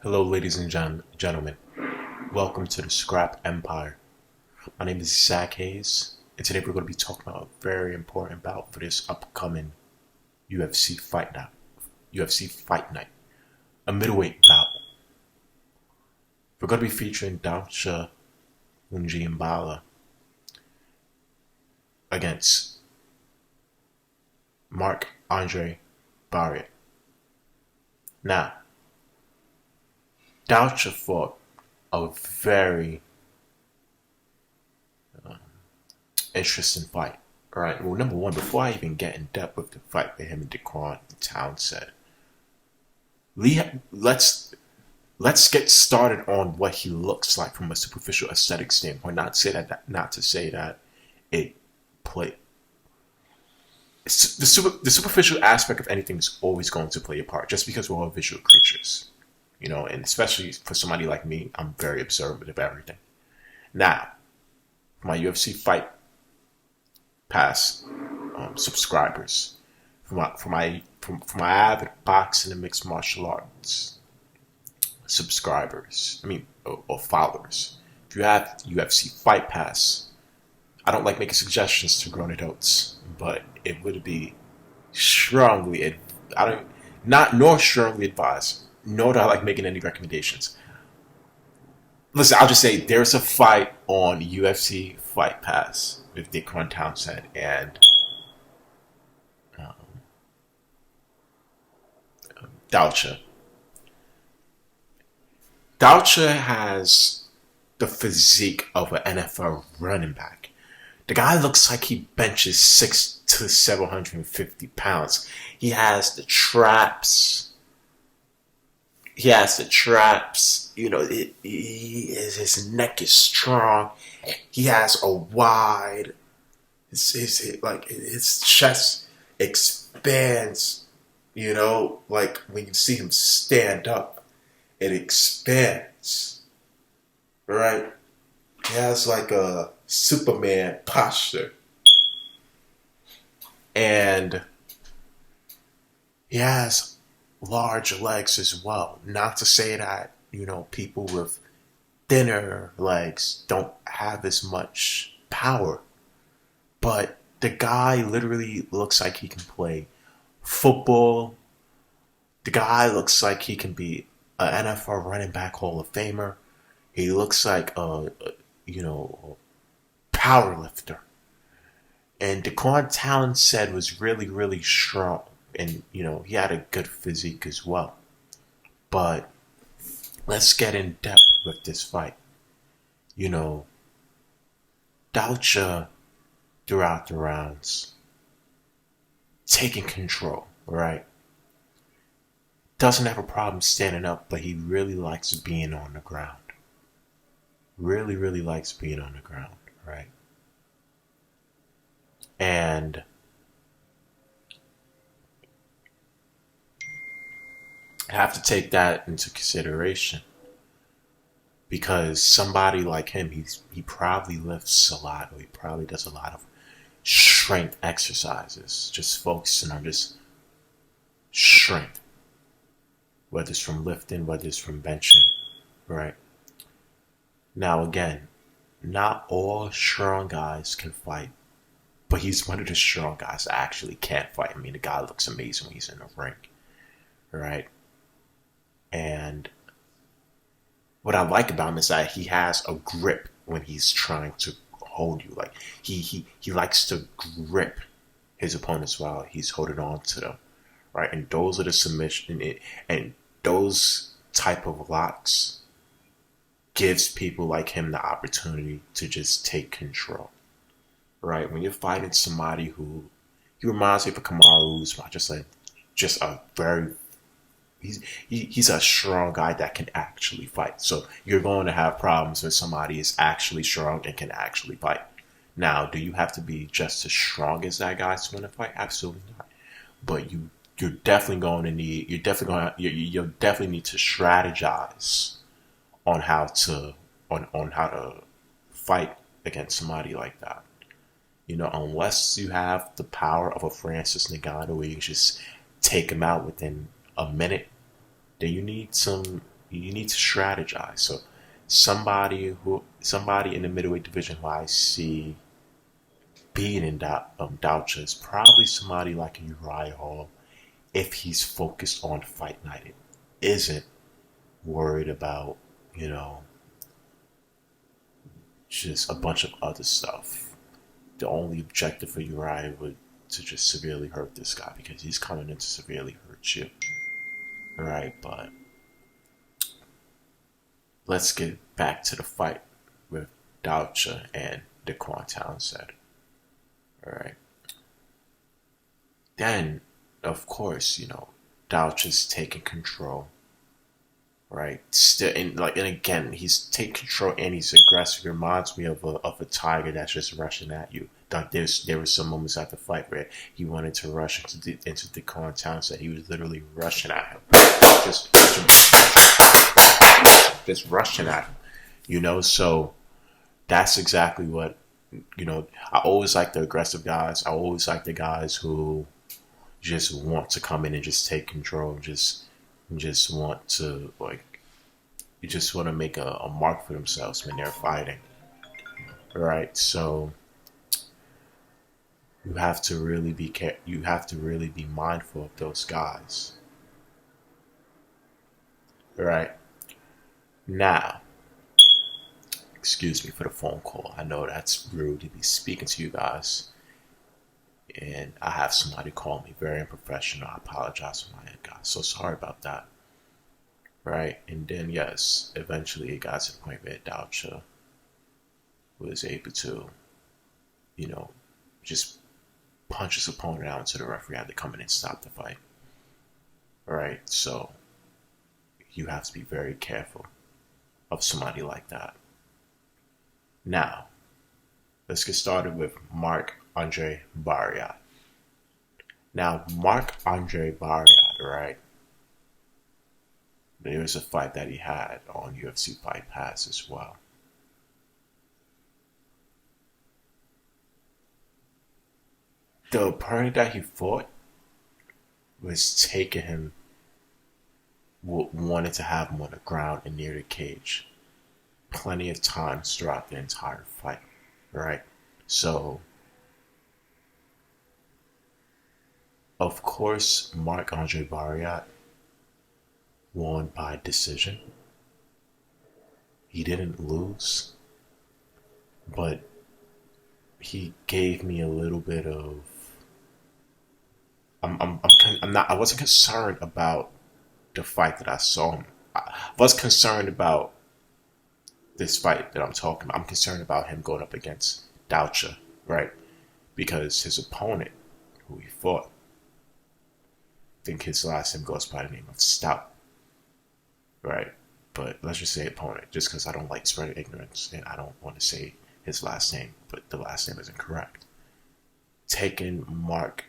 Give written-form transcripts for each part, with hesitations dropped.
Hello, ladies and gentlemen. Welcome to the Scrap Empire. My name is Zach Hayes, and today we're going to be talking about a very important bout for this upcoming UFC Fight Night. UFC Fight Night, a middleweight bout. We're going to be featuring Dalcha Lungiambula against Marc-Andre Barriaut. Now, Dalcha fought a very interesting fight. All right. Well, number one, before I even get in depth with the fight with him and Dequan Townsend, let's get started on what he looks like from a superficial aesthetic standpoint. Not to say that it play. The superficial aspect of anything is always going to play a part, just because we're all visual creatures. And especially for somebody like me, I'm very observant of everything. Now, for my UFC Fight Pass subscribers, for my avid boxing and mixed martial arts subscribers, or followers, if you have UFC Fight Pass, I don't like making suggestions to grown adults, but it would be strongly strongly advised. Nor do I like making any recommendations. Listen, I'll just say there's a fight on UFC Fight Pass with Dequan Townsend and Dalcha. Dalcha has the physique of an NFL running back. The guy looks like he benches 600 to 750 pounds. He has the traps. His neck is strong. He has a wide. His chest expands. Like when you see him stand up, it expands. Right? He has like a Superman posture, and he has large legs as well. Not to say that, people with thinner legs don't have as much power. But the guy literally looks like he can play football. The guy looks like he can be an NFL running back Hall of Famer. He looks like a power lifter. And Dequan Townsend was really, really strong. And, he had a good physique as well. But let's get in depth with this fight. Dalcha, throughout the rounds, taking control, right? Doesn't have a problem standing up, but he really likes being on the ground. Really, really likes being on the ground, right? And have to take that into consideration, because somebody like him, he probably lifts a lot, or he probably does a lot of strength exercises, just focusing on just strength, whether it's from lifting, whether it's from benching, right? Now again, not all strong guys can fight, but he's one of the strong guys that actually can't fight. The guy looks amazing when he's in the ring, right? And what I like about him is that he has a grip when he's trying to hold you. Like he likes to grip his opponents while he's holding on to them, right? And those are the submission, and those type of locks gives people like him the opportunity to just take control, right? When you're fighting somebody who he reminds me of a Kamaru Usman, just a very he's a strong guy that can actually fight. So you're going to have problems when somebody is actually strong and can actually fight. Now, do you have to be just as strong as that guy to win a fight? Absolutely not. But you're definitely going to need you'll definitely need to strategize on how to fight against somebody like that. Unless you have the power of a Francis Ngannou where you can just take him out within a minute, then you need some you need to strategize. So somebody in the middleweight division who I see being in Dalcha is probably somebody like Uriah Hall, if he's focused on fight night and isn't worried about, just a bunch of other stuff. The only objective for Uriah would to just severely hurt this guy, because he's coming in to severely hurt you. Alright, but let's get back to the fight with Dalcha and Daquan Townsend. Alright. Then, of course, Dalcha's taking control. Right? Still, and again, he's taking control and he's aggressive. He reminds me of a tiger that's just rushing at you. There were some moments at the fight where he wanted to rush into Daquan Townsend. He was literally rushing at him. Just rushing at him. So that's exactly what, I always like the aggressive guys. I always like the guys who just want to come in and just take control, just want to, you just want to make a mark for themselves when they're fighting. Right? So you have to really be mindful of those guys. Right? Now, excuse me for the phone call. I know that's rude to be speaking to you guys. And I have somebody call me, very unprofessional. I apologize for my end, guys. So sorry about that. Right? And then, yes, eventually it got to the point where Dalcha was able to, just punch his opponent out until the referee had to come in and stop the fight. Right? So you have to be very careful of somebody like that. Now, let's get started with Marc-Andre Barriaut. Now, Marc-Andre Barriaut, right? There was a fight that he had on UFC Fight Pass as well. The opponent that he fought was taking him, wanted to have him on the ground and near the cage plenty of times throughout the entire fight, right? So, of course, Marc-Andre Barriaut won by decision. He didn't lose, but he gave me a little bit of. I wasn't concerned about the fight that I saw him. I was concerned about this fight that I'm talking about. I'm concerned about him going up against Dalcha, right? Because his opponent, who he fought, I think his last name goes by the name of Stout, right? But let's just say opponent, just because I don't like spreading ignorance and I don't want to say his last name, but the last name isn't correct. Taking Mark,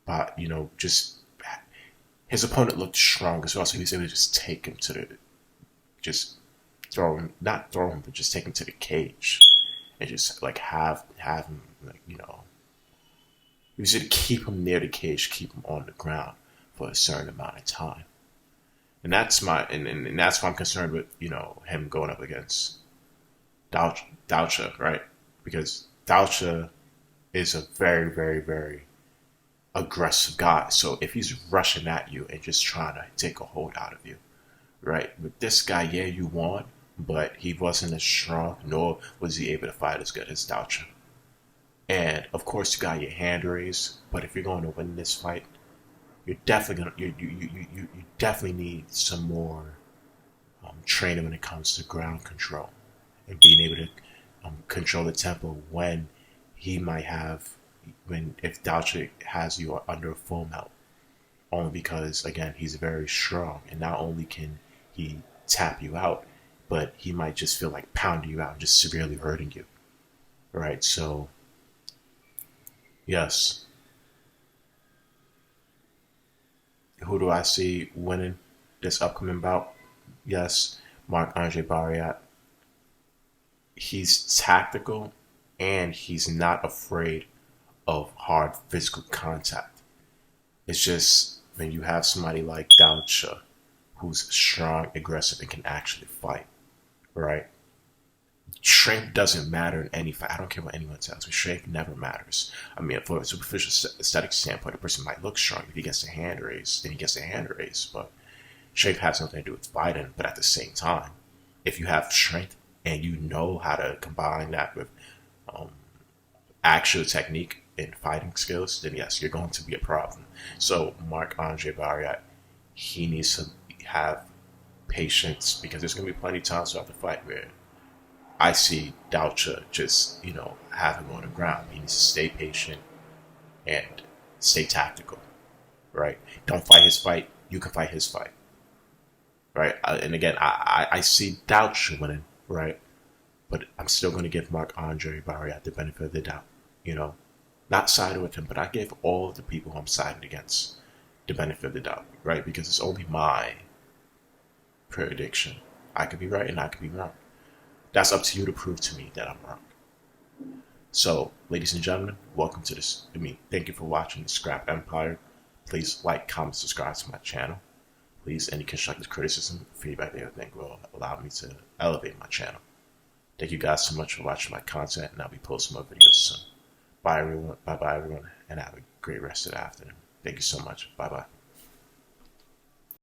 but just his opponent looked strong as well, so he was able to just take him to not throw him, but just take him to the cage and just have him he was able to keep him near the cage, keep him on the ground for a certain amount of time. And that's and that's why I'm concerned with, him going up against Dalcha, right? Because Dalcha is a very, very, very aggressive guy. So if he's rushing at you and just trying to take a hold out of you, right? With this guy, yeah, you won, but he wasn't as strong, nor was he able to fight as good as Dalcha. And of course, you got your hand raised, but if you're going to win this fight, you're definitely gonna you definitely need some more training when it comes to ground control and being able to control the tempo when if Dalcha has you under a full mount. Only because, again, he's very strong, and not only can he tap you out, but he might just feel like pounding you out and just severely hurting you. Right? So, yes. Who do I see winning this upcoming bout? Yes, Marc-Andre Barriaut. He's tactical, and he's not afraid of hard physical contact. It's just when you have somebody like Dalcha, who's strong, aggressive, and can actually fight, right? Strength doesn't matter in any fight. I don't care what anyone tells me. Strength never matters. I mean, for a superficial aesthetic standpoint, a person might look strong. If he gets a hand raise, then he gets a hand raise. But strength has nothing to do with fighting. But at the same time, if you have strength and you know how to combine that with actual technique and fighting skills, then yes, you're going to be a problem. So Marc-Andre Barriaut, he needs to have patience, because there's going to be plenty of times throughout the fight where I see Dalcha just, have him on the ground. He needs to stay patient and stay tactical, right? Don't fight his fight. You can fight his fight, right? And again, I see Dalcha winning, right? But I'm still going to give Marc-Andre Barriaut the benefit of the doubt, Not siding with him, but I give all of the people who I'm siding against the benefit of the doubt, right? Because it's only my prediction. I could be right and I could be wrong. That's up to you to prove to me that I'm wrong. So, ladies and gentlemen, welcome to this. Thank you for watching the Scrap Empire. Please like, comment, subscribe to my channel. Please, any constructive criticism, feedback that you think will allow me to elevate my channel. Thank you guys so much for watching my content, and I'll be posting more videos soon. Bye everyone, and have a great rest of the afternoon. Thank you so much. Bye bye.